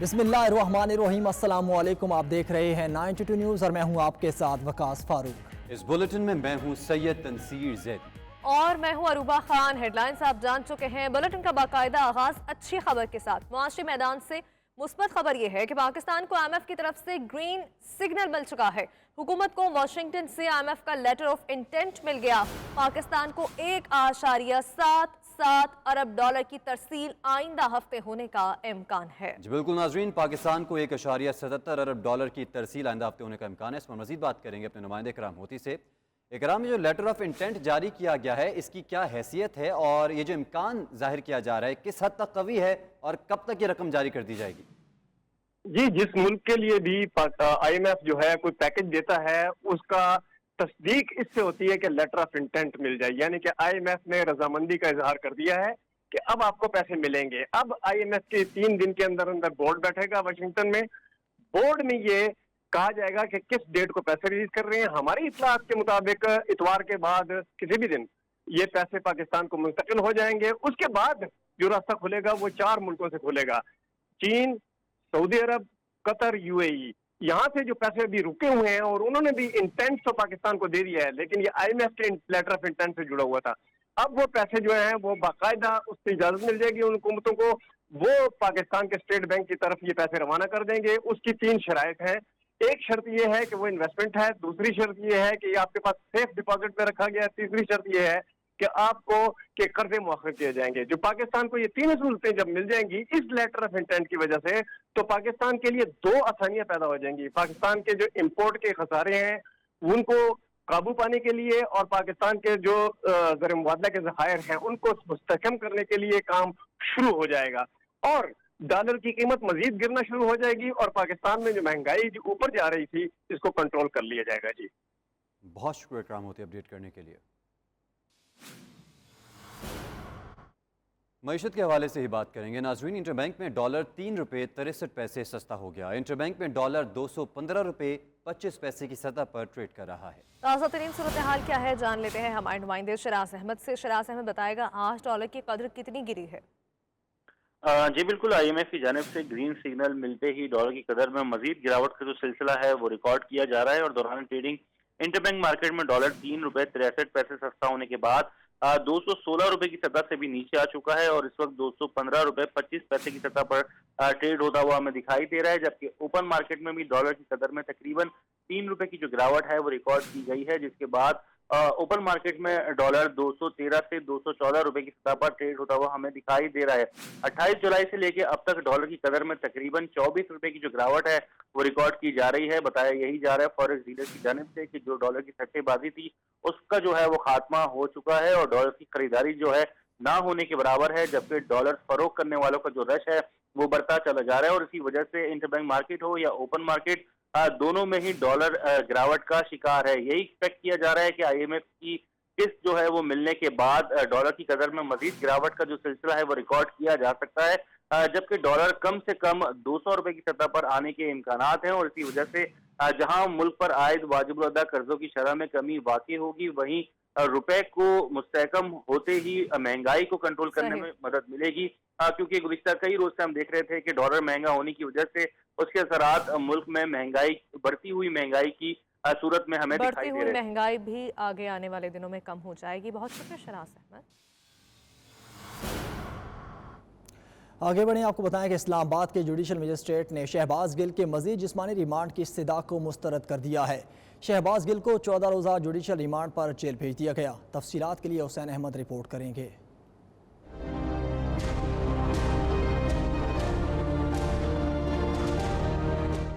बिस्मिल्लाहिर्रहमानिर्रहीम, अस्सलामु अलैकुम। आप देख रहे हैं 92 न्यूज़ और मैं हूं आपके साथ वकास फारूक। इस बुलेटिन में मैं हूं सैयद तनसीर ज़ैद और मैं हूं अरूबा खान। हेडलाइंस आप जान चुके हैं। बुलेटिन का बाकायदा आगाज अच्छी खबर के साथ। मुआशी मैदान से मुस्बत खबर यह है कि पाकिस्तान को IMF की तरफ से ग्रीन सिग्नल मिल चुका है। हुकूमत को वाशिंगटन से IMF का लेटर ऑफ इंटेंट मिल गया। पाकिस्तान को 1.77 अरब डॉलर की तरसील आइंदा हफ्ते होने का इम्कान है। जी बिल्कुल नाजरीन, पाकिस्तान को 1.77 अरब डॉलर की तरसील आइंदा हफ्ते होने का इम्कान है। इस पर मजीद बात करेंगे अपने नुमाइंदे कराम होती से। इकराम में जो लेटर ऑफ इंटेंट जारी किया गया है, इसकी क्या हैसियत है और ये जो इम्कान जाहिर किया जा रहा है किस हद तक कवी है और कब तक ये रकम जारी कर दी जाएगी? जी, जिस मुल्क के लिए भी IMF जो है कोई पैकेज देता है, उसका तस्दीक इससे होती है कि लेटर ऑफ इंटेंट मिल जाए। यानी कि IMF ने रजामंदी का इजहार कर दिया है कि अब आपको पैसे मिलेंगे। अब IMF के 3 दिन के अंदर अंदर बोर्ड बैठेगा वाशिंगटन में। बोर्ड में ये कहा जाएगा कि किस डेट को पैसे रिलीज कर रहे हैं। हमारी इत्तलात के मुताबिक इतवार के बाद किसी भी दिन ये पैसे पाकिस्तान को मुंतकिल हो जाएंगे। उसके बाद जो रास्ता खुलेगा वो 4 मुल्कों से खुलेगा, चीन, सऊदी अरब, कतर, UAE। यहाँ से जो पैसे अभी रुके हुए हैं, और उन्होंने भी इंटेंट तो पाकिस्तान को दे दिया है, लेकिन ये IMF के लेटर ऑफ इंटेंट से जुड़ा हुआ था। अब वो पैसे जो हैं वो बाकायदा उससे इजाजत मिल जाएगी उन हुकूमतों को, वो पाकिस्तान के स्टेट बैंक की तरफ ये पैसे रवाना कर देंगे। उसकी 3 शराइत हैं। एक शर्त ये है कि वो इन्वेस्टमेंट है, दूसरी शर्त ये है कि ये आपके पास सेफ डिपॉजिट में रखा गया है, तीसरी शर्त ये है कि आपको के कर्जे मुआखर किए जाएंगे। जो पाकिस्तान को ये 3 सहूलतें जब मिल जाएंगी इस लेटर ऑफ इंटेंट की वजह से, तो पाकिस्तान के लिए 2 आसानियां पैदा हो जाएंगी। पाकिस्तान के जो इम्पोर्ट के खसारे हैं उनको काबू पाने के लिए और पाकिस्तान के जो ज़र मुबादला के ज़खायर हैं उनको मुस्तहकम करने के लिए काम शुरू हो जाएगा, और डॉलर की कीमत मजीद गिरना शुरू हो जाएगी, और पाकिस्तान में जो महंगाई जो ऊपर जा रही थी इसको कंट्रोल कर लिया जाएगा। जी बहुत शुक्रिया इकराम होती अपडेट करने के लिए। मईशत के हवाले से ही बात करेंगे नाजरीन। इंटरबैंक में डॉलर 3 रुपये 63 पैसे सस्ता हो गया। इंटरबैंक में डॉलर 215 रुपये 25 पैसे की सतह पर ट्रेड कर रहा है। ताज़ा तरीन सूरत हाल क्या है जान लेते हैं हमारे नुमाइंदे शरास अहमद से। शरास अहमद बताएगा आज डॉलर की कदर कितनी गिरी है? जी बिल्कुल, IMF की जानिब से ग्रीन सिग्नल मिलते ही डॉलर की कदर में मजीद गिरावट का जो सिलसिला है वो रिकॉर्ड किया जा रहा है, और दौरान ट्रेडिंग इंटरबैंक मार्केट में डॉलर 3 रुपये 63 पैसे सस्ता होने के बाद 216 रुपए की सतह से भी नीचे आ चुका है, और इस वक्त 215 रुपये 25 पैसे की सतह पर ट्रेड होता हुआ हमें दिखाई दे रहा है। जबकि ओपन मार्केट में भी डॉलर की कदर में तकरीबन 3 रुपए की जो गिरावट है वो रिकॉर्ड की गई है, जिसके बाद ओपन मार्केट में डॉलर 213 से 214 रुपए की सतह पर ट्रेड होता हुआ हमें दिखाई दे रहा है। 28 जुलाई से लेकर अब तक डॉलर की कदर में तकरीबन 24 रुपए की जो गिरावट है वो रिकॉर्ड की जा रही है। बताया यही जा रहा है फॉरेक्स डीलर की जानिब से कि जो डॉलर की सट्टेबाजी थी उसका जो है वो खात्मा हो चुका है, और डॉलर की खरीदारी जो है ना होने के बराबर है, जबकि डॉलर फरोख्त करने वालों का जो रश है वो बढ़ता चला जा रहा है। और इसी वजह से इंटरबैंक मार्केट हो या ओपन मार्केट, दोनों में ही डॉलर गिरावट का शिकार है। यही एक्सपेक्ट किया जा रहा है कि IMF की किस्त जो है वो मिलने के बाद डॉलर की कदर में मजीद गिरावट का जो सिलसिला है वो रिकॉर्ड किया जा सकता है, जबकि डॉलर कम से कम 200 रुपए की सतह पर आने के इम्कानात हैं। और इसी वजह से जहां मुल्क पर आयद वाजिबुल अदा कर्जों की शरह में कमी वाक़ई होगी, वहीं रुपए को मुस्तहकम होते ही महंगाई को कंट्रोल करने में मदद मिलेगी, क्योंकि गुज़िश्ता कई रोज से हम देख रहे थे कि डॉलर महंगा होने की वजह से उसके असरात मुल्क में महंगाई, बढ़ती हुई महंगाई की सूरत में हमें दिखाई दे रहे हैं। महंगाई भी आगे आने वाले दिनों में कम हो जाएगी। बहुत शुक्रिया शरास अहमद। आगे बढ़े, आपको बताएं कि इस्लामाबाद के जुडिशल मजिस्ट्रेट ने शहबाज गिल के मजीद जिस्मानी रिमांड की इस्तदा को मुस्तरद कर दिया है। शहबाज गिल को 14 रोज़ा जुडिशल रिमांड पर जेल भेज दिया गया। तफसीलात के लिए हुसैन अहमद रिपोर्ट करेंगे।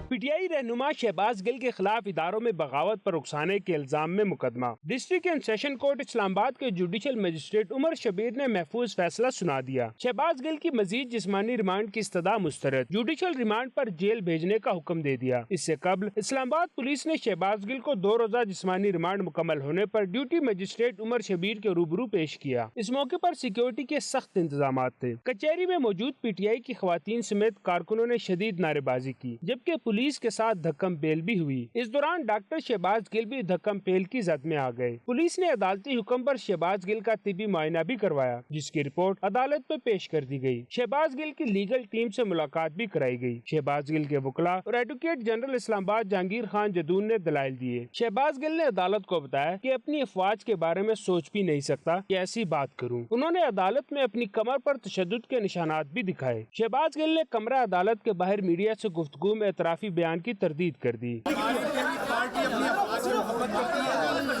PTI रहनुमा शहबाज गिल के खिलाफ इदारों में बगावत पर उकसाने के इल्जाम में मुकदमा। District and session court Islamabad के जुडिशल मजिस्ट्रेट उमर शबीर ने महफूज फैसला सुना दिया। शहबाज गिल की मजीद जिस्मानी रिमांड की इस्तदा मुस्तरद, जुडिशल रिमांड पर जेल भेजने का हुक्म दे दिया। इससे कबल इस्लामाबाद पुलिस ने शहबाज गिल को 2 रोजा जिस्मानी रिमांड मुकम्मल होने पर ड्यूटी मजिस्ट्रेट उमर शबीर के रूबरू पेश किया। इस मौके पर सिक्योरिटी के सख्त इंतजाम थे। कचहरी में मौजूद PTI की खवातीन समेत कारकुनों ने शदीद नारेबाजी की, जबकि पुलिस पुलिस के साथ धक्कम पेल भी हुई। इस दौरान डॉक्टर शहबाज गिल भी धक्कम पेल की जद में आ गए। पुलिस ने अदालती हुक्म पर शहबाज गिल का तिबी मुआयना भी करवाया, जिसकी रिपोर्ट अदालत में पेश कर दी गई। शहबाज गिल की लीगल टीम से मुलाकात भी कराई गई। शहबाज गिल के वकला और एडवोकेट जनरल इस्लामाबाद जहांगीर खान जदून ने दलाइल दिए। शहबाज गिल ने अदालत को बताया कि अपनी अफवाज के बारे में सोच भी नहीं सकता कि ऐसी बात करूं। उन्होंने अदालत में अपनी कमर पर तशद्दुद के निशानात भी दिखाए। शहबाज गिल ने कमरा अदालत के बाहर मीडिया से गुफ्तगू में एतराफी बयान की तरदीद कर दी। पार्टी अपनी अफवाज से मोहब्बत करती है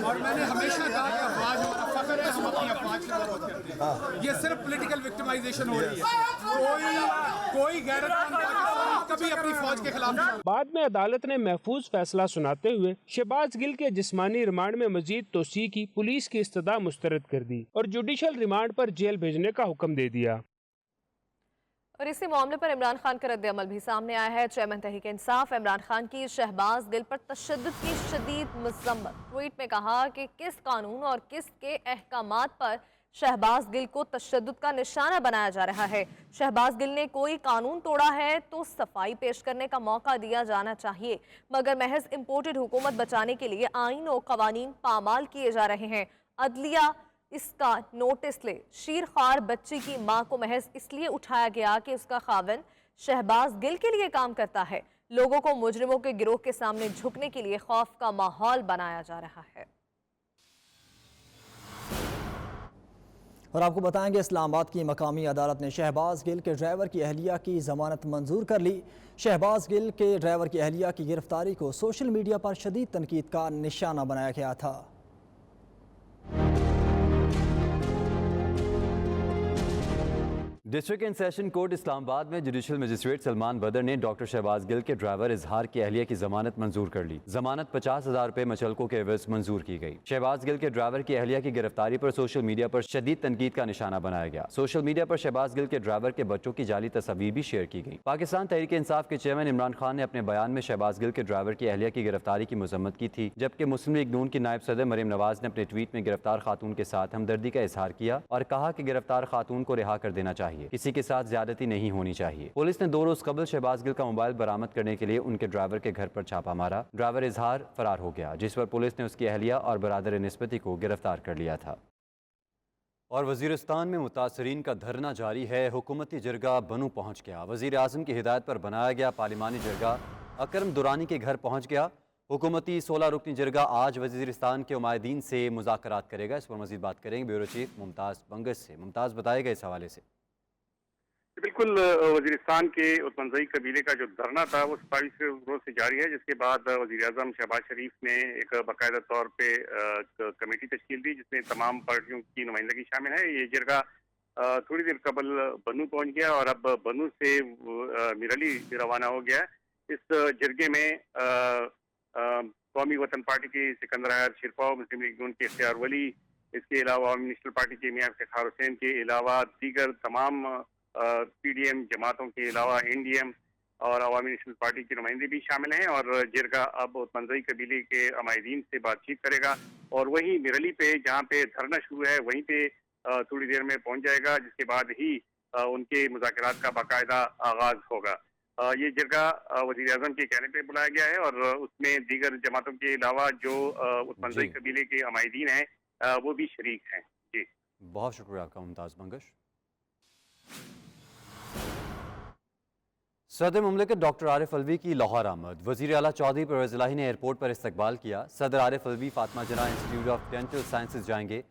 और मैंने हमेशा कहा कि अफवाज हमारा फख्र है, हम अपनी अफवाज से मोहब्बत करते हैं। ये सिर्फ पॉलिटिकल विक्टिमाइजेशन हो रही है। कोई गैरतमंद पाकिस्तानी कभी अपनी फौज के खिलाफ नहीं। बाद में अदालत ने महफूज फैसला सुनाते हुए शहबाज गिल के जिस्मानी रिमांड में मजीद तोसी की पुलिस की इस्तदा मुस्तरद कर दी और जुडिशल रिमांड पर जेल भेजने का हुक्म दे दिया। और इसी मामले पर इमरान खान का रद्द-ए-अमल भी सामने आया है। चेयरमैन तहरीक इंसाफ इमरान खान की शहबाज गिल पर तशद्दुद की शदीद मज़म्मत। ट्वीट में कहा कि किस कानून और किसके अहकामात पर शहबाज गिल को तशद्दुद का निशाना बनाया जा रहा है। शहबाज गिल ने कोई कानून तोड़ा है तो सफाई पेश करने का मौका दिया जाना चाहिए, मगर महज इम्पोर्टेड हुकूमत बचाने के लिए आइन और कवानीन पामाल किए जा रहे हैं। अदलिया इसका नोटिस ले। शीरखार बच्ची की मां को महज इसलिए उठाया गया कि उसका खाविंद शहबाज गिल के लिए काम करता है। लोगों को मुजरिमों के गिरोह के सामने झुकने के लिए खौफ का माहौल बनाया जा रहा है। और आपको बताएंगे इस्लामाबाद की मकामी अदालत ने शहबाज गिल के ड्राइवर की अहलिया की जमानत मंजूर कर ली। शहबाज गिल के ड्राइवर की अहलिया की गिरफ्तारी को सोशल मीडिया पर शदीद तनकीद का निशाना बनाया गया था। District and session court Islamabad में जुडिशल मजिस्ट्रेट सलमान बदर ने डॉक्टर शहबाज गिल के ड्राइवर इजहार की अहलिया की जमानत मंजूर कर ली। जमानत 50,000 रुपए मचलकों के एवज मंजूर की गई। शहबाज गिल के ड्राइवर की अहलिया की गिरफ्तारी पर सोशल मीडिया पर शदीद तनकीद का निशाना बनाया गया। सोशल मीडिया पर शहबाज गिल के ड्राइवर के बच्चों की जाली तस्वीर भी शेयर की गई। पाकिस्तान तहरीक इंसाफ के चेयरमैन इमरान खान ने अपने बयान में शहबाज गिल के ड्राइवर की अहलिया की गिरफ्तारी की मजम्मत की थी, जबकि मुस्लिम लीग नून की नायब सदर मरीम नवाज ने अपने ट्वीट में गिरफ्तार खातून के साथ हमदर्दी का इजहार किया और कहा कि गिरफ्तार खातून को रिहा कर देना चाहिए, किसी के साथ ज्यादती नहीं होनी चाहिए। पुलिस ने 2 रोज कबल शहबाज गिल का मोबाइल बरामद करने के लिए उनके ड्राइवर के घर पर छापा मारा। ड्राइवर इजहार फरार हो गया, जिस पर पुलिस ने उसकी अहलिया और बरादर निस्बती को गिरफ्तार कर लिया था। और वजीरिस्तान में मुतासरीन का धरना जारी है। हुकूमती जरगा बनू पहुँच गया। वजीर आज़म की हिदायत पर बनाया गया पार्लिमानी जरगा अकरम दुरानी के घर पहुँच गया। हुकूमती 16 रुकनी जरगा आज वजीरिस्तान के उमायदीन से मुज़ाकरात करेगा। इस पर मज़ीद बात करेंगे ब्यूरो चीफ मुमताज़ बंगश से। मुमताज़ बताएगा इस हवाले से। बिल्कुल, वजीरिस्तान के उत्तमजई कबीले का जो धरना था वो 27 रोज से जारी है, जिसके बाद वजीर आज़म शहबाज शरीफ ने एक बाकायदा तौर पे कमेटी तश्कील दी जिसमें तमाम पार्टियों की नुमाइंदगी शामिल है। ये जरगा थोड़ी देर कबल बनू पहुंच गया और अब बनू से मिरली रवाना हो गया। इस जरगे में कौमी वतन पार्टी की सिकंदर आयर शिरपाव, मुस्लिम लीग नून के इख्तियार वली, इसके अलावा अवामी नेशनल पार्टी के मियां इफ्तिखार हुसैन के अलावा दीगर तमाम पीडीएम जमातों के अलावा एनडीएम और अवामी नेशनल पार्टी की नुमाइंदे भी शामिल हैं। और जरगा अब मंजई कबीले के अमायदीन से बातचीत करेगा और वहीं मिरली पे जहाँ पे धरना शुरू है वहीं पे थोड़ी देर में पहुंच जाएगा, जिसके बाद ही उनके मुज़ाकरात का बाकायदा आगाज होगा। ये जरगा वज़ीर आज़म के कहने पे बुलाया गया है और उसमें दीगर जमातों के अलावा जो मंजई कबीले के अमायदीन हैं वो भी शरीक हैं। जी, बहुत शुक्रिया आपका मुमताज़ बंगश। सदर मुमलिकत डॉक्टर आरिफ अलवी की लाहौर आमद। वज़ीर आला चौधरी परवेज़ इलाही ने एयरपोर्ट पर इस्तकबाल किया। सदर आरिफ अलवी फातिमा जना इंस्टीट्यूट ऑफ डेंटल साइंसेज जाएंगे।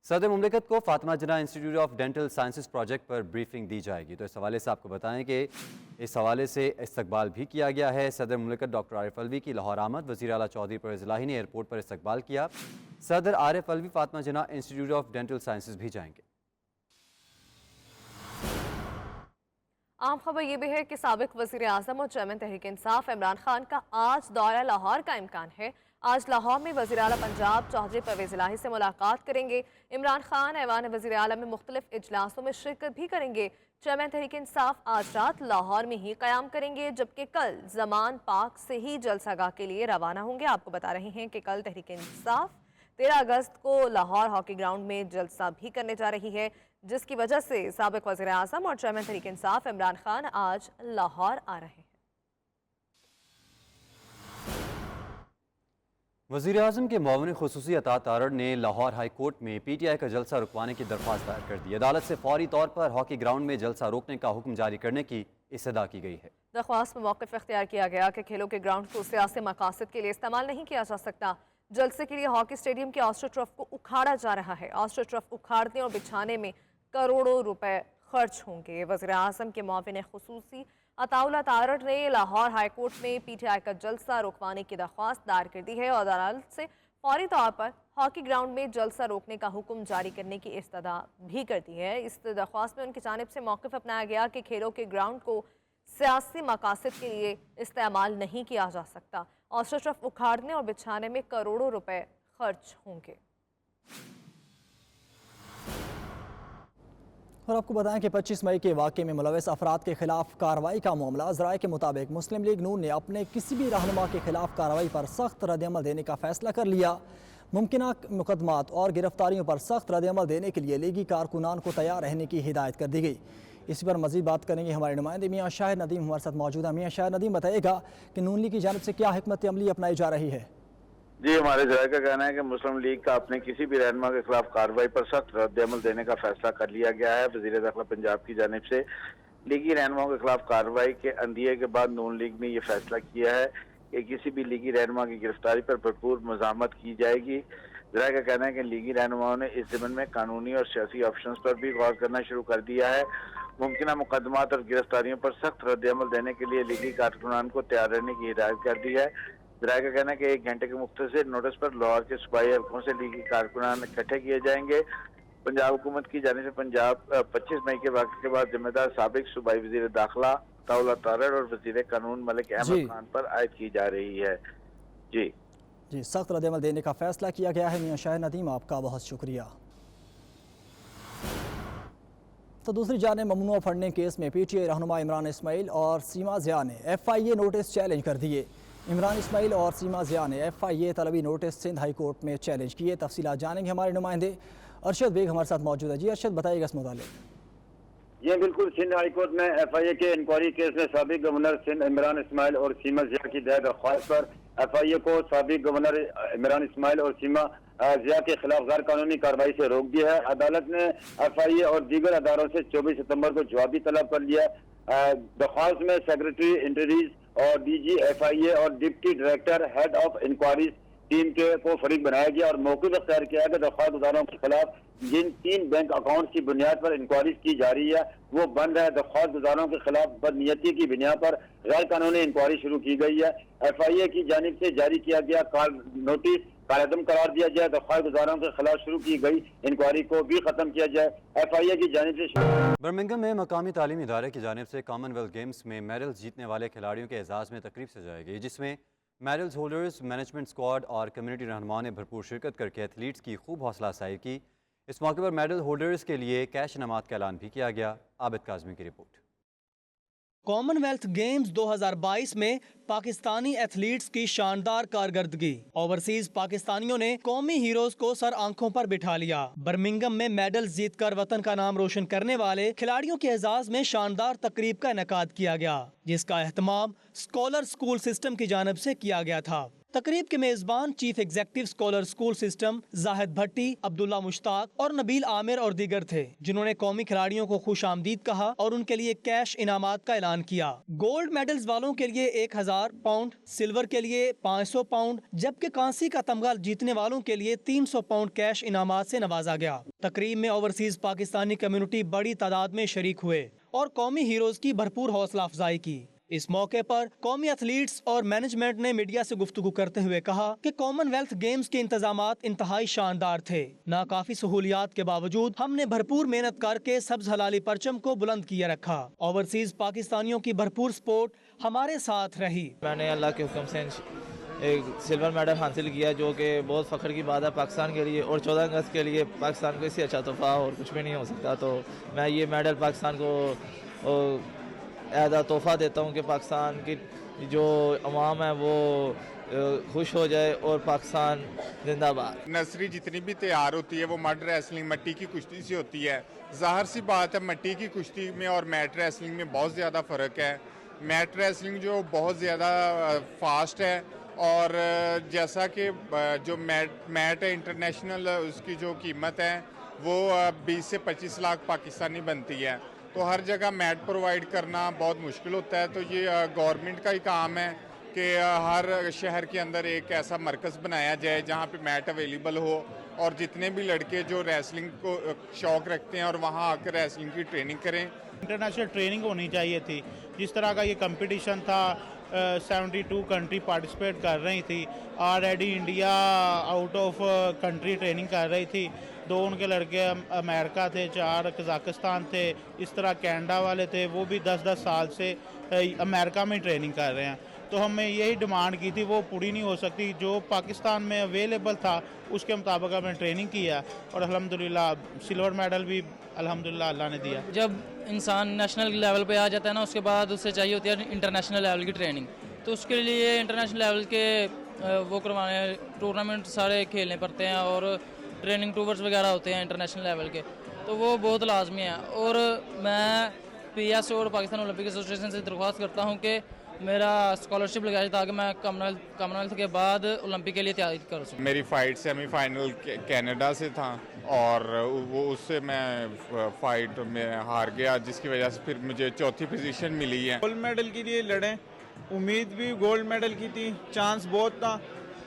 सदर मुमलिकत को फातिमा जना institute of dental sciences project पर ब्रीफिंग दी जाएगी। तो इस हवाले से आपको बताएं कि इस हवाले से इस्तकबाल भी किया गया है। सदर मुमलिकत डॉक्टर आरिफ अलवी की लाहौर आमद। वज़ीर आला चौधरी परवेज़ इलाही ने एयरपोर्ट पर इस्तकबाल किया। सदर आरिफ अलवी फातिमा जना इंस्टीट्यूट ऑफ डेंटल साइंसेज भी जाएंगे। आम खबर ये भी है कि साबिक वज़ीर आज़म और चेयरमैन तहरीक इंसाफ इमरान खान का आज दौरा लाहौर का इम्कान है। आज लाहौर में वज़ीर आला पंजाब चौधरी परवेज़ इलाही से मुलाकात करेंगे। इमरान खान ऐवान वज़ीर आला में मुख्तलिफ इजलासों में शिरकत भी करेंगे। चेयरमैन तहरीक इंसाफ आज रात लाहौर में ही क़याम करेंगे, जबकि कल ज़मान पाक से ही जलसागाह के लिए रवाना होंगे। आपको बता रहे हैं कि कल तहरीक इंसाफ 13 अगस्त को लाहौर हॉकी ग्राउंड में जलसा भी करने जा रही है, जिसकी वजह से साबिक वज़ीर आज़म और चेयरमैन तहरीक इंसाफ इमरान खान आज लाहौर आ रहे हैं। वज़ीर आज़म के मुआविन ख़ुसूसी अता तारड़ ने लाहौर हाई कोर्ट में PTI का जलसा रुकवाने की दरख्वास्त दायर कर दी। अदालत से फौरी तौर पर हॉकी ग्राउंड में जलसा रोकने का हुक्म जारी करने की इस्तदा की गई है। दरख्वास्त में मौक़िफ़ इख्तियार किया गया कि खेलों के ग्राउंड को सियासी मकासद के लिए इस्तेमाल नहीं किया जा सकता। जलसे के लिए हॉकी स्टेडियम के ऑस्ट्रो ट्रफ को उखाड़ा जा रहा है। ऑस्ट्रो ट्रफ उखाड़ने और बिछाने में करोड़ों रुपए खर्च होंगे। वज़ीर आज़म के मुआविन ख़ुसूसी अताउल्ला तारड़ ने लाहौर हाई कोर्ट में PTI का जलसा रोकवाने की दरख्वास्त दायर कर दी है और अदालत से फौरी तौर पर हॉकी ग्राउंड में जलसा रोकने का हुक्म जारी करने की इस्तदा भी कर दी है। इस दरख्वास्त में उनकी जानिब से मौक़िफ़ अपनाया गया कि खेलों के ग्राउंड को सियासी मकासद के लिए इस्तेमाल नहीं किया जा सकता। ऑस्ट्रो ट्रफ उखाड़ने और बिछाने में करोड़ों रुपए खर्च होंगे। और आपको बताएं कि 25 मई के वाक़े में मुलविस अफराद के खिलाफ कार्रवाई का मामला ज़राए के मुताबिक मुस्लिम लीग नून ने अपने किसी भी रहनुमा के खिलाफ कार्रवाई पर सख्त रद्दअमल देने का फैसला कर लिया। मुमकिना मुकदमात और गिरफ्तारियों पर सख्त रद्दअमल देने के लिए लीगी कारकुनान को तैयार रहने की हिदायत कर दी गई। इसी पर मज़ीद बात करेंगे हमारे नुमाइंदे मियाँ शाहिद नदीम हमारे साथ मौजूद है। मियाँ शाहिद नदीम, बताइएगा कि नून लीग की जानिब से क्या हिकमत अमली अपनाई जा रही है? जी, हमारे जराये का कहना है कि मुस्लिम लीग का अपने किसी भी रहनुमा के खिलाफ कार्रवाई पर सख्त रद्दअमल देने का फैसला कर लिया गया है। वज़ीर दाखिला पंजाब की जानिब से लीगी रहनुमाओं के खिलाफ कार्रवाई के अंदिये के बाद नून लीग ने यह फैसला किया है कि किसी भी लीगी रहनुमा की गिरफ्तारी पर भरपूर मज़ामत की जाएगी। जराये का कहना है कि लीगी रहनुमाओं ने इस ज़िम्मन में कानूनी और सियासी ऑप्शंस पर भी गौर करना शुरू कर दिया है। मुमकिना मुकदमात और गिरफ्तारियों पर सख्त रद्दअमल देने के लिए लीगी कारकुनान को तैयार रहने की हिदायत कर दी है। जराये का कहना है कि 1 घंटे के मुख्तसर नोटिस पर लाहौर के सूबाई हल्कों से लीगी कारकुनान इकट्ठे किए जाएंगे। पंजाब हुकूमत की जानिब से पंजाब 25 मई के वाक़े के बाद जिम्मेदार साबिक सूबाई वज़ीर दाखिला अताउल्ला तारड़ और वज़ीर कानून मलिक अहमद खान पर आयद की जा रही है। जी, सख्त रद्दअमल देने का फैसला किया गया है। मियाँ शाहिद नदीम, आपका बहुत शुक्रिया। तो दूसरी जानिब ममनूआ फंडिंग केस में PTI रहनुमा इमरान इस्माइल और सीमा ज़िया ने FIA नोटिस चैलेंज कर दिए। इमरान इस्माइल और सीमा ज़िया ने FIA तलबी नोटिस सिंध हाई कोर्ट में चैलेंज किए। तफसीलात जानेंगे हमारे नुमाइंदे अरशद बेग हमारे साथ मौजूद है। जी अरशद, बताइएगा इस मुतालिक। ये बिल्कुल सिंध हाई कोर्ट में FIA के इंक्वायरी केस में साबिक गवर्नर सिंध इमरान इस्माइल और सीमा ज़िया की दायर दरख्वास्त पर FIA को साबिक गवर्नर इमरान इस्माइल और सीमा ज़िया के खिलाफ गैर कानूनी कार्रवाई से रोक दिया है। अदालत ने FIA और दीगर अदारों से 24 सितंबर को जवाबी तलब कर लिया। दरख्वास्त में सेक्रेटरी इंटरीज और DG FIA और deputy director head of inquiries team को फरीक बनाया गया और मौक़िफ़ इख्तियार किया कि दरख्वास्त गुज़ारों के खिलाफ जिन 3 बैंक अकाउंट की बुनियाद पर इंक्वायरीज की जा रही है वो बंद है। दरख्वास्त गुज़ारों के खिलाफ बदनीयती की बुनियाद पर गैर कानूनी इंक्वायरी शुरू की गई है। FIA की जानिब से जारी किया गया नोटिस कालअदम करार दिया जाए। दरख्वास्त गुज़ारों के खिलाफ शुरू की गई इंक्वायरी को भी खत्म किया जाए। FIA की जानिब से बर्मिंघम में मकामी तालीमी इदारे की जानिब से कॉमनवेल्थ गेम्स में मेडल्स जीतने वाले खिलाड़ियों के एजाज़ में तकरीब सजाई जिसमें मेडल्स होल्डर्स, मैनेजमेंट स्क्वाड और कम्युनिटी रहनुमाओं ने भरपूर शिरकत करके एथलीट्स की खूब हौसला अफजाई की। इस मौके पर मेडल होल्डर्स के लिए कैश इनामात का ऐलान भी किया गया। आबिद काज़मी की रिपोर्ट। कॉमनवेल्थ गेम्स 2022 में पाकिस्तानी एथलीट्स की शानदार कारकर्दगी। ओवरसीज पाकिस्तानियों ने कौमी हीरोज को सर आंखों पर बिठा लिया। बर्मिंघम में मेडल्स जीतकर वतन का नाम रोशन करने वाले खिलाड़ियों के एजाज में शानदार तकरीब का इनेकाद किया गया, जिसका एहतमाम स्कॉलर स्कूल सिस्टम की जानिब से किया गया था। तकरीब के मेजबान chief executive scholar school system Zahid Bhatti, Abdullah Mushtaq और नबील आमिर और दीगर थे, जिन्होंने कौमी खिलाड़ियों को खुश आमदीद कहा और उनके लिए कैश इनामात का ऐलान किया। गोल्ड मेडल्स वालों के लिए 1000 पाउंड, सिल्वर के लिए 500 पाउंड, जबकि कांसी का तमगा जीतने वालों के लिए 300 पाउंड कैश इनामात से नवाजा गया। तकरीब में ओवरसीज पाकिस्तानी कम्युनिटी बड़ी तादाद में शरीक हुए और कौमी हीरोज की भरपूर हौसला अफजाई की। इस मौके पर कौमी एथलीट्स और मैनेजमेंट ने मीडिया से गुफ्तगू करते हुए कहा कि कॉमनवेल्थ गेम्स के इंतजामात इंतहाई शानदार थे। नाकाफी सहूलियात के बावजूद हमने भरपूर मेहनत करके सब्ज हलाली परचम को बुलंद किए रखा। ओवरसीज पाकिस्तानियों की भरपूर सपोर्ट हमारे साथ रही। मैंने अल्लाह के हुक्म से एक सिल्वर मेडल हासिल किया, जो कि बहुत फ़ख्र की बात है पाकिस्तान के लिए, और 14 अगस्त के लिए पाकिस्तान को इससे अच्छा तोहफा और कुछ भी नहीं हो सकता। तो मैं ये मेडल पाकिस्तान को ऐसा तोहफा देता हूँ कि पाकिस्तान की जो अवाम है वो खुश हो जाए और पाकिस्तान जिंदाबाद। नर्सरी जितनी भी तैयार होती है वो मड रेसलिंग मिट्टी की कुश्ती से होती है। ज़ाहिर सी बात है मिट्टी की कुश्ती में और मैट रेसलिंग में बहुत ज़्यादा फ़र्क है। मैट रेसलिंग जो बहुत ज़्यादा फास्ट है और जैसा कि जो मैट है इंटरनेशनल, उसकी जो कीमत है वो 20 से 25 लाख पाकिस्तानी बनती है। तो हर जगह मैट प्रोवाइड करना बहुत मुश्किल होता है। तो ये गवर्नमेंट का ही काम है कि हर शहर के अंदर एक ऐसा मरकज़ बनाया जाए जहाँ पे मैट अवेलेबल हो और जितने भी लड़के जो रेसलिंग को शौक़ रखते हैं और वहाँ आकर रेसलिंग की ट्रेनिंग करें। इंटरनेशनल ट्रेनिंग होनी चाहिए थी। जिस तरह का ये कंपटीशन था, 72 कंट्री पार्टिसिपेट कर रही थी। Already India out of country training कर रही थी। 2 उनके लड़के अमेरिका थे, 4 कजाकिस्तान थे, इस तरह कनाडा वाले थे, वो भी 10-10 साल से अमेरिका में ट्रेनिंग कर रहे हैं। तो हमें यही डिमांड की थी, वो पूरी नहीं हो सकती। जो पाकिस्तान में अवेलेबल था उसके मुताबिक हमने ट्रेनिंग किया और अल्हम्दुलिल्लाह सिल्वर मेडल भी अल्हम्दुलिल्लाह अल्लाह ने दिया। जब इंसान नेशनल लेवल पे आ जाता है ना, उसके बाद उससे चाहिए होती है इंटरनेशनल लेवल की ट्रेनिंग। तो उसके लिए इंटरनेशनल लेवल के वो करवाने टूर्नामेंट सारे खेलने पड़ते हैं और ट्रेनिंग टूर्स वगैरह होते हैं इंटरनेशनल लेवल के, तो वो बहुत लाजमी है। और मैं PS और पाकिस्तान ओलंपिक एसोसिएशन से दरख्वास्त करता हूँ कि मेरा स्कॉलरशिप लगाए ताकि मैं कॉमनवेल्थ के बाद ओलंपिक के लिए तैयारी कर सकूँ। मेरी फ़ाइट सेमीफाइनल कनाडा से था और वो उससे मैं फ़ाइट में हार गया, जिसकी वजह से फिर मुझे चौथी पोजीशन मिली है। गोल्ड मेडल के लिए लड़े, उम्मीद भी गोल्ड मेडल की थी, चांस बहुत था,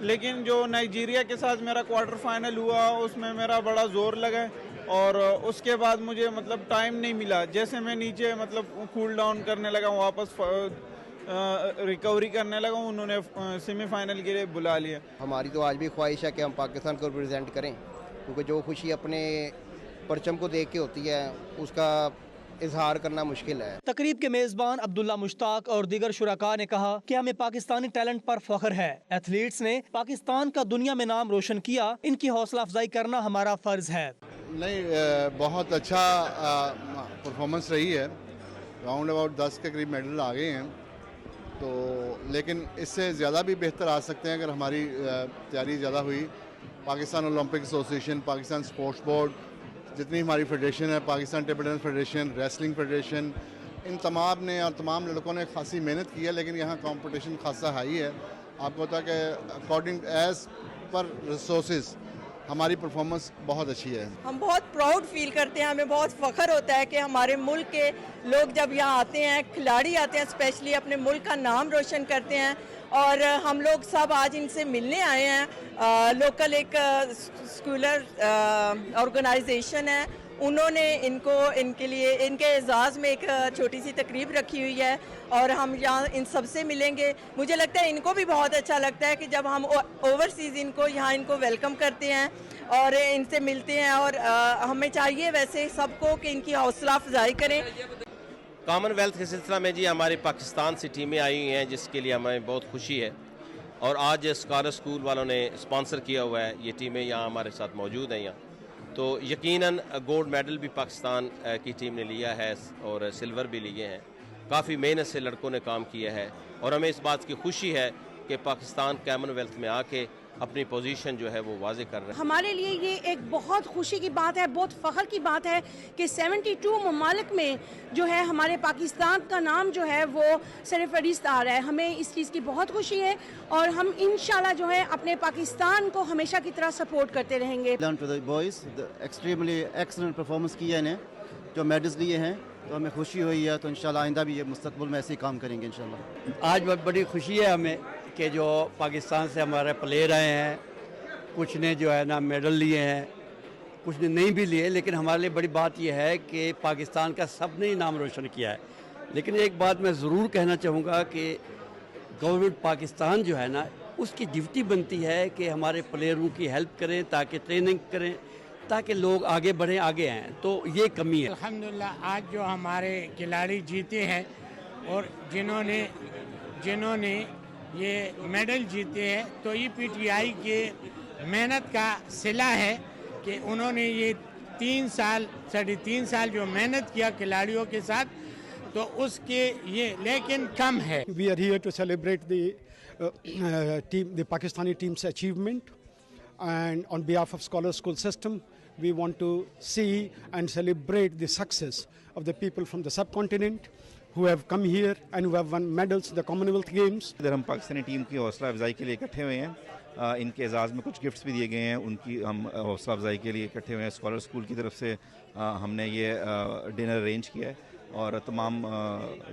लेकिन जो नाइजीरिया के साथ मेरा क्वार्टर फाइनल हुआ उसमें मेरा बड़ा जोर लगा और उसके बाद मुझे मतलब टाइम नहीं मिला। जैसे मैं नीचे मतलब कूल डाउन करने लगा, वापस रिकवरी करने लगा, उन्होंने सेमीफाइनल के लिए बुला लिया। हमारी तो आज भी ख्वाहिश है कि हम पाकिस्तान को रिप्रेजेंट करें, क्योंकि जो खुशी अपने परचम को देख के होती है उसका इजहार करना मुश्किल है। तकरीब के मेजबान अब्दुल्ला मुश्ताक और दीगर शुरका ने कहा कि हमें पाकिस्तानी टैलेंट पर फख्र है। एथलीट्स ने पाकिस्तान का दुनिया में नाम रोशन किया, इनकी हौसला अफजाई करना हमारा फर्ज है। नहीं, बहुत अच्छा परफॉर्मेंस रही है। राउंड अबाउट 10 के करीब मेडल आ गए हैं, तो लेकिन इससे ज़्यादा भी बेहतर आ सकते हैं अगर हमारी तैयारी ज़्यादा हुई। Pakistan Olympic association, Pakistan sports board, जितनी हमारी फेडरेशन है, Pakistan table tennis federation, wrestling federation, इन तमाम ने और तमाम लड़कों ने खासी मेहनत की है, लेकिन यहाँ कंपटीशन खासा हाई है। आपको पता है कि अकॉर्डिंग एज पर रिसोर्सेज हमारी परफॉर्मेंस बहुत अच्छी है। हम बहुत प्राउड फील करते हैं, हमें बहुत फ़ख्र होता है कि हमारे मुल्क के लोग जब यहाँ आते हैं, खिलाड़ी आते हैं, स्पेशली अपने मुल्क का नाम रोशन करते हैं। और हम लोग सब आज इनसे मिलने आए हैं। लोकल एक स्कूलर ऑर्गेनाइजेशन है, उन्होंने इनके लिए इनके एजाज़ में एक छोटी सी तकरीब रखी हुई है और हम यहाँ इन सब से मिलेंगे। मुझे लगता है इनको भी बहुत अच्छा लगता है कि जब हम ओवरसीज़ इनको वेलकम करते हैं और इनसे मिलते हैं। और हमें चाहिए वैसे सबको कि इनकी हौसला अफजाई करें। कॉमनवेल्थ के सिलसिला में जी हमारे पाकिस्तान से टीमें आई हुई हैं, जिसके लिए हमें बहुत खुशी है। और आज स्कॉलर स्कूल वालों ने स्पॉन्सर किया हुआ है, ये टीमें यहाँ हमारे साथ मौजूद हैं यहाँ। तो यकीनन गोल्ड मेडल भी पाकिस्तान की टीम ने लिया है और सिल्वर भी लिए हैं। काफ़ी मेहनत से लड़कों ने काम किया है और हमें इस बात की खुशी है कि पाकिस्तान कॉमनवेल्थ में आके अपनी पोजीशन जो है वो वाजे कर रहे हैं। हमारे लिए ये एक बहुत खुशी की बात है, बहुत फ़ख्र की बात है कि 72 ममालिक में जो है हमारे पाकिस्तान का नाम जो है वो सरफहरिस्त आ रहा है। हमें इस चीज़ की बहुत खुशी है और हम इंशाल्लाह जो है अपने पाकिस्तान को हमेशा की तरह सपोर्ट करते रहेंगे। बॉयज़ एक्सट्रीमली एक्सीलेंट परफॉर्मेंस की है इन्हें, जो मेडल्स लिए हैं, तो हमें खुशी हुई है। तो इंशाल्लाह आइंदा भी ये मुस्तकबिल में ऐसे ही काम करेंगे इंशाल्लाह। आज बहुत बड़ी खुशी है हमें कि जो पाकिस्तान से हमारे प्लेयर आए हैं, कुछ ने जो है ना मेडल लिए हैं, कुछ ने नहीं भी लिए, लेकिन हमारे लिए बड़ी बात यह है कि पाकिस्तान का सब ने ही नाम रोशन किया है। लेकिन एक बात मैं ज़रूर कहना चाहूँगा कि गवर्नमेंट पाकिस्तान जो है ना, उसकी ड्यूटी बनती है कि हमारे प्लेयरों की हेल्प करें, ताकि ट्रेनिंग करें, ताकि लोग आगे बढ़ें, आगे आएँ। तो ये कमी है। अल्हम्दुलिल्लाह आज जो हमारे खिलाड़ी जीते हैं और जिन्होंने ये मेडल जीते हैं, तो ये PTI के मेहनत का सिला है कि उन्होंने ये 3.5 साल जो मेहनत किया खिलाड़ियों के साथ, तो उसके ये लेकिन कम है। We are here to celebrate the Pakistani team's achievement, and on behalf of Scholar School System, we want to see and celebrate the success of the people from the subcontinent. who have come here and who have won medals in the Commonwealth Games. इधर हम Pakistani team की हौसला अफजाई के लिए इकट्ठे हुए हैं। इनके एजाज़ में कुछ गिफ्ट्स भी दिए गए हैं, उनकी हम हौसला अफजाई के लिए इकट्ठे हुए हैं। स्कॉलर स्कूल की तरफ से हमने ये डिनर अरेंज किया है और तमाम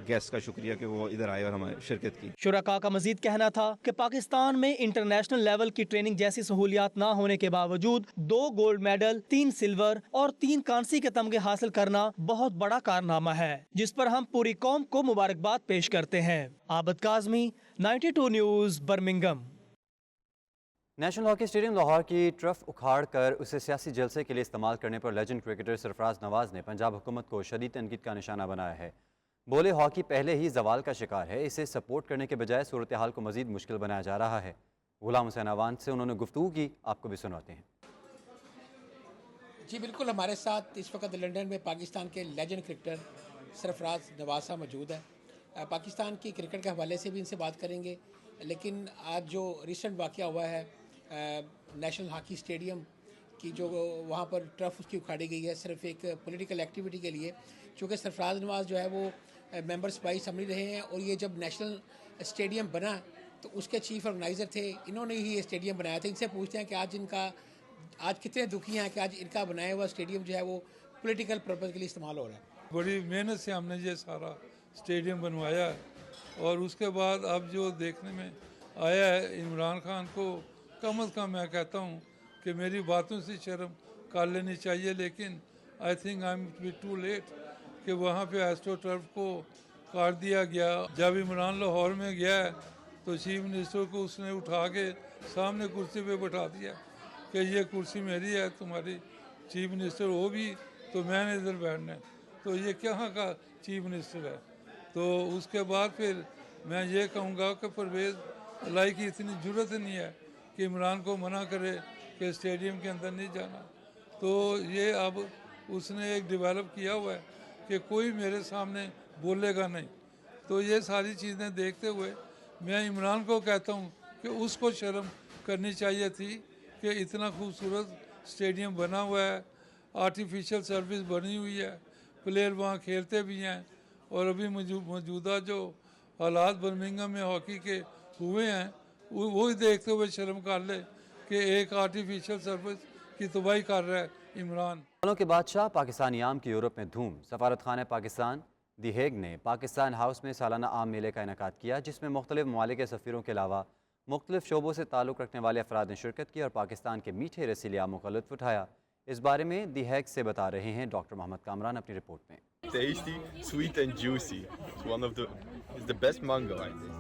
गेस्ट का शुक्रिया कि वो इधर आए और हमारी शिरकत की। शुरका का मजीद कहना था कि पाकिस्तान में इंटरनेशनल लेवल की ट्रेनिंग जैसी सहूलियात ना होने के बावजूद 2 गोल्ड मेडल, 3 सिल्वर और 3 कांसी के तमगे हासिल करना बहुत बड़ा कारनामा है, जिस पर हम पूरी कौम को मुबारकबाद पेश करते हैं। Abid Kazmi, 92 news, Birmingham. National hockey stadium Lahore की ट्रफ उखाड़कर उसे सियासी जलसे के लिए इस्तेमाल करने पर लेजेंड क्रिकेटर सरफराज नवाज ने पंजाब हुकूमत को शदीद तनकीद का निशाना बनाया है। बोले हॉकी पहले ही जवाल का शिकार है, इसे सपोर्ट करने के बजाय सूरत हाल को मजीद मुश्किल बनाया जा रहा है। गुलाम हुसैन अवान से उन्होंने गुफ्तगू की, आपको भी सुनाते हैं। जी बिल्कुल, हमारे साथ इस वक्त लंदन में पाकिस्तान के लेजेंड क्रिकेटर सरफराज नवाज साहब मौजूद है। पाकिस्तान की क्रिकेट के हवाले से भी इनसे बात करेंगे, लेकिन आज जो रिसेंट वाक़या हुआ है नेशनल हॉकी स्टेडियम की, जो वहाँ पर ट्रफ उसकी उखाड़ी गई है सिर्फ एक पॉलिटिकल एक्टिविटी के लिए, चूँकि सरफराज नवाज जो है वो मेंबर स्पाई असम्बली रहे हैं और ये जब नेशनल स्टेडियम बना तो उसके चीफ ऑर्गेनाइज़र थे, इन्होंने ही ये स्टेडियम बनाया था। इनसे पूछते हैं कि आज कितने दुखी हैं कि आज इनका बनाया हुआ स्टेडियम जो है वो पॉलिटिकल पर्पज़ के लिए इस्तेमाल हो रहा है। बड़ी मेहनत से हमने ये सारा स्टेडियम बनवाया है और उसके बाद अब जो देखने में आया है, इमरान खान को कम अज़ कम मैं कहता हूँ कि मेरी बातों से शर्म कर लेनी चाहिए, लेकिन I think I am be too late कि वहाँ पे एस्ट्रो टर्फ को काट दिया गया। जब इमरान लाहौर में गया तो चीफ मिनिस्टर को उसने उठा के सामने कुर्सी पे बैठा दिया कि ये कुर्सी मेरी है, तुम्हारी चीफ मिनिस्टर हो भी तो मैंने इधर बैठना है, तो ये कहाँ का चीफ मिनिस्टर है। तो उसके बाद फिर मैं ये कहूँगा कि परवेज़ लाई की इतनी ज़रूरत नहीं है कि इमरान को मना करे कि स्टेडियम के अंदर नहीं जाना। तो ये अब उसने एक डेवलप किया हुआ है कि कोई मेरे सामने बोलेगा नहीं। तो ये सारी चीज़ें देखते हुए मैं इमरान को कहता हूँ कि उसको शर्म करनी चाहिए थी कि इतना खूबसूरत स्टेडियम बना हुआ है, आर्टिफिशियल सर्विस बनी हुई है, प्लेयर वहाँ खेलते भी हैं और अभी मौजूदा जो हालात बर्मिंघम में हॉकी के हुए हैं वो ही देखते हुए शर्म कर ले कि एक आर्टिफिशियल सर्विस की तबाही कर रहा है इमरान। सालों के बादशाह पाकिस्तानी आम की यूरोप में धूम। सफारत खाना पाकिस्तान दी हेग ने पाकिस्तान हाउस में सालाना आम मेले का इनेकाद किया, जिसमें मुख्तलिफ ममालिक के सफ़ीरों के अलावा मुख्तलिफ शोबों से ताल्लुक़ रखने वाले अफराद ने शिरकत की और पाकिस्तान के मीठे रसीले आमों का लुत्फ़ उठाया। इस बारे में दी हेग से बता रहे हैं डॉक्टर मोहम्मद कामरान अपनी रिपोर्ट में। Tasty, sweet and juicy. It's the best mango like this.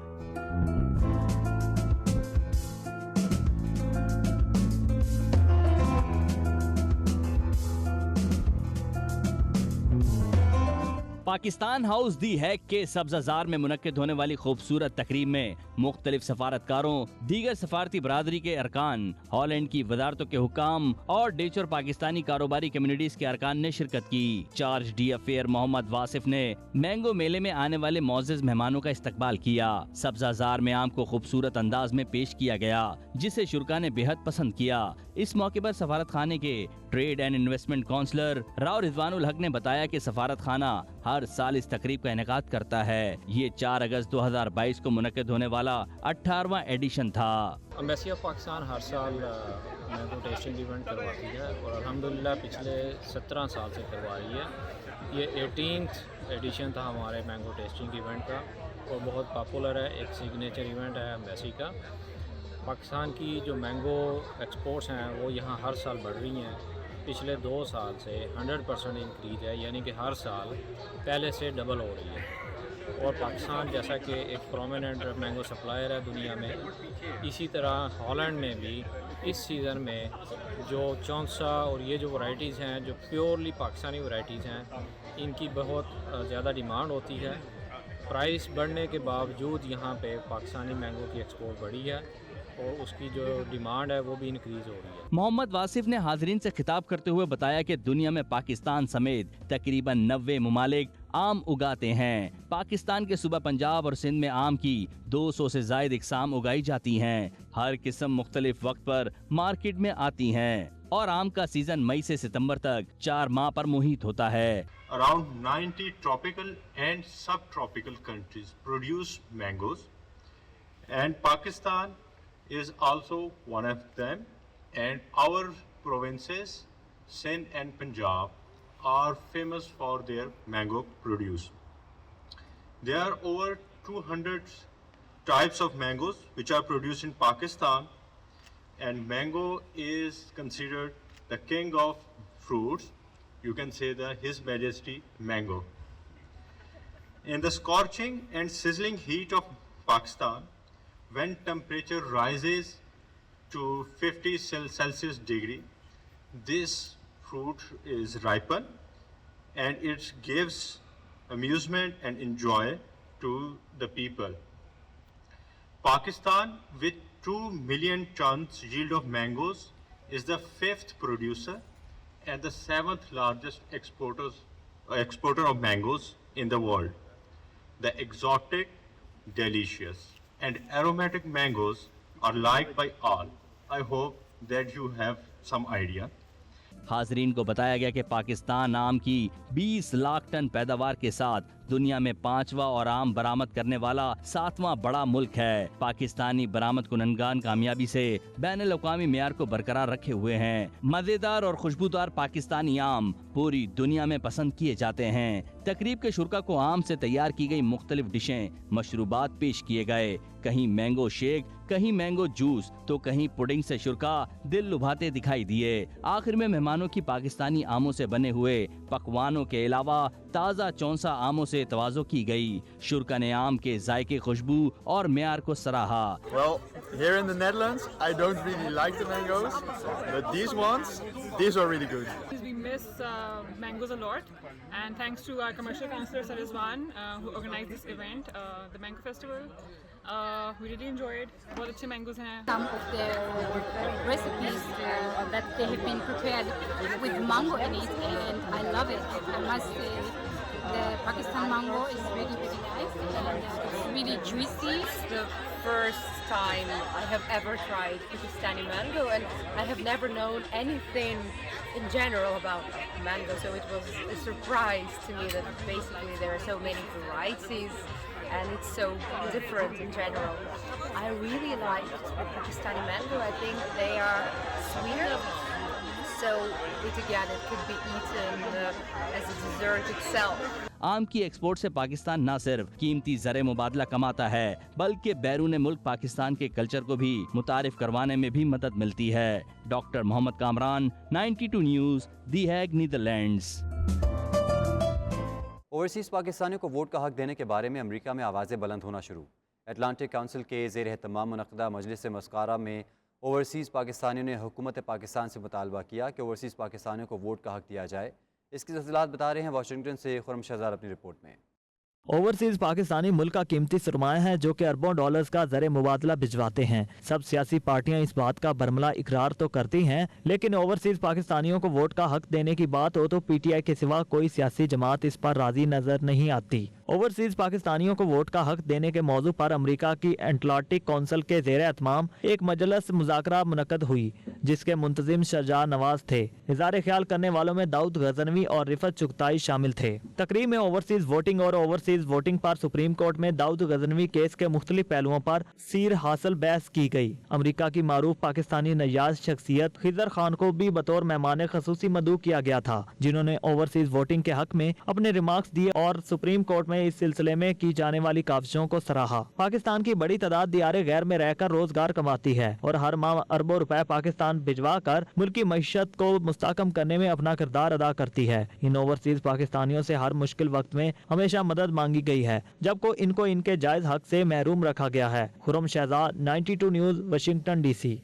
Pakistan house the Hague के सब्ज़ाज़ार में मुनक्किद होने वाली खूबसूरत तकरीब में मुख्तलिफ सफारतकारों, दीगर सफारती बरादरी के अरकान, हॉलैंड की वजारतों के हुकाम और डच और पाकिस्तानी कारोबारी कम्युनिटीज के अरकान ने शिरकत की। Charge d'affaires Mohammad Wasif ने मैंगो मेले में आने वाले मोअज़्ज़ज़ मेहमानों का इस्तकबाल किया। सब्ज़ाज़ार में आम को खूबसूरत अंदाज में पेश किया गया, जिसे शुरका ने बेहद पसंद किया। इस मौके पर सफारत खाने के trade and investment counsellor Rao Rizwanul Haq ने बताया कि सफारत खाना हर साल इस तकरीब का इनेकाद करता है। ये 4 अगस्त 2022 को मुनक्किद होने वाला 18वां एडिशन था। एम्बेसी ऑफ पाकिस्तान हर साल मैंगो टेस्टिंग इवेंट करवाती है और अल्हम्दुलिल्लाह पिछले 17 साल से करवा रही है। ये 18th एडिशन था हमारे मैंगो टेस्टिंग इवेंट का और बहुत पॉपुलर है, एक सिग्नेचर इवेंट है एम्बेसी का। पाकिस्तान की जो मैंगो एक्सपोर्ट्स हैं वो यहाँ हर साल बढ़ रही हैं। पिछले 2 साल से 100% इंक्रीज है, यानी कि हर साल पहले से डबल हो रही है। और पाकिस्तान जैसा कि एक प्रोमिनेंट मैंगो सप्लायर है दुनिया में, इसी तरह हॉलैंड में भी इस सीज़न में जो चौंसा और ये जो वैरायटीज़ हैं जो प्योरली पाकिस्तानी वैरायटीज़ हैं, इनकी बहुत ज़्यादा डिमांड होती है। प्राइस बढ़ने के बावजूद यहाँ पे पाकिस्तानी मैंगो की एक्सपोर्ट बढ़ी है और उसकी जो डिमांड है वो भी इंक्रीज़ हो रही है। मोहम्मद वासिफ ने हाज़रीन से खिताब करते हुए बताया कि दुनिया में पाकिस्तान समेत तकरीबन 90 ममालिक आम उगाते हैं। पाकिस्तान के सूबा पंजाब और सिंध में आम की 200 से ज्यादा इकसाम उगाई जाती हैं। हर किस्म मुख्तलिफ वक्त पर मार्केट में आती हैं और आम का सीजन मई से सितंबर तक 4 माह पर मुहित होता है। Around 90 tropical and subtropical countries produce mangoes, and Pakistan is also one of them. And our provinces, Sindh and Punjab, are famous for their mango produce. There are over 200 types of mangoes which are produced in Pakistan, and mango is considered the king of fruits. You can say that His Majesty mango. In the scorching and sizzling heat of Pakistan, when temperature rises to 50 Celsius degree, this fruit is ripened and it gives amusement and enjoy to the people. Pakistan, with 2 million tons yield of mangoes, is the 5th producer and the 7th largest exporter of mangoes in the world. The exotic, delicious and aromatic mangoes are liked by all. I hope that you have some idea. हाजरीन को बताया गया कि पाकिस्तान आम की 20 lakh ton पैदावार के साथ दुनिया में 5वां और आम बरामद करने वाला 7वां बड़ा मुल्क है। पाकिस्तानी बरामद कुननगान कामयाबी से बैनुल अक़वामी मेयार को बरकरार रखे हुए हैं। मजेदार और खुशबूदार पाकिस्तानी आम पूरी दुनिया में पसंद किए जाते हैं। तकरीब के शुरका को आम से तैयार की गई मुख्तलिफ डिशें, मशरूबात पेश किए गए। कहीं मैंगो शेक, कहीं मैंगो जूस, तो कहीं पुडिंग से शुरका दिल लुभाते दिखाई दिए। आखिर में मेहमानों की पाकिस्तानी आमों से बने हुए पकवानों के अलावा ताज़ा चौंसा आमों से तवाज़ो की गई। शुरका ने आम के जायके, खुशबू और मेयार को सराहा। Well, here in the Netherlands, I don't really like the mangoes, but these are really good. We miss mangoes a lot, and thanks to our commercial councillor Sarizwan who organized this event, the Mango Festival. We really enjoyed. बहुत अच्छे mangoes हैं. Some of their recipes that they have been prepared with mango in it, and I love it. I must say, the Pakistan mango is really, really nice, and it's really juicy. It's the first time I have ever tried Pakistani mango, and I have never known anything in general about mango, so it was a surprise to me that basically there are so many varieties and it's so different in general. I really liked the Pakistani mango. I think they are sweeter, so it could be eaten as a dessert itself. आम की export से पाकिस्तान न सिर्फ कीमती ज़र मुबादला कमाता है, बल्कि बैरून मुल्क पाकिस्तान के कल्चर को भी मुतारिफ करवाने में भी मदद मिलती है। डॉक्टर मोहम्मद कामरान, 92 न्यूज़, दी हैग, नीदरलैंड्स। ओवरसीज़ पाकिस्तानियों को वोट का हक देने के बारे में अमेरिका में आवाज़ें बुलंद होना शुरू। अटलांटिक काउंसिल के ज़ेर एहतमाम मुनक़दा मजलिस मस्कारा में ओवरसीज़ पाकिस्तानियों ने हुकूमत पाकिस्तान से मुतालबा किया कि ओवरसीज़ पाकिस्तानियों को वोट का हक दिया जाए। इसकी तफसीलात बता रहे हैं वाशिंगटन से खुरम शहजाद अपनी रिपोर्ट में। ओवरसीज पाकिस्तानी मुल्क का कीमती सरमाया है जो कि अरबों डॉलर्स का ज़र मुबादला भिजवाते हैं। सब सियासी पार्टियां इस बात का बरमला इकरार तो करती हैं, लेकिन ओवरसीज पाकिस्तानियों को वोट का हक देने की बात हो तो PTI के सिवा कोई सियासी जमात इस पर राजी नजर नहीं आती। ओवरसीज पाकिस्तानियों को वोट का हक देने के मौजू पर अमरीका की अटलांटिक काउंसिल के ज़ेर एहतमाम एक मजलिस मुज़ाकरा मुनक़द हुई, जिसके मुंतजिम शाहजहां नवाज थे। इज़हार ख्याल करने वालों में दाऊद गजनवी और रिफत चुगताई शामिल थे। तकरीब में ओवरसीज वोटिंग और ओवरसीज वोटिंग पर सुप्रीम कोर्ट में दाऊद गजनवी केस के मुख्तलिफ पहलुओं पर सीर हासिल बहस की गई। अमरीका की मारूफ पाकिस्तानी नयाज शख्सियत खिजर खान को भी बतौर मेहमान खसूसी मदऊ किया गया था, जिन्होंने ओवरसीज वोटिंग के हक में अपने रिमार्क्स दिए और सुप्रीम कोर्ट में इस सिलसिले में की जाने वाली काविशों को सराहा। पाकिस्तान की बड़ी तादाद दियारे गैर में रहकर रोजगार कमाती है और हर माह अरबों रुपए पाकिस्तान भिजवा कर मुल्की मईशत को मुस्तहकम करने में अपना किरदार अदा करती है। इन ओवरसीज पाकिस्तानियों से हर मुश्किल वक्त में हमेशा मदद मांगी गई है, जबकि इनको इनके जायज हक से महरूम रखा गया है। Khurram Shahzad, 92 news, Washington DC।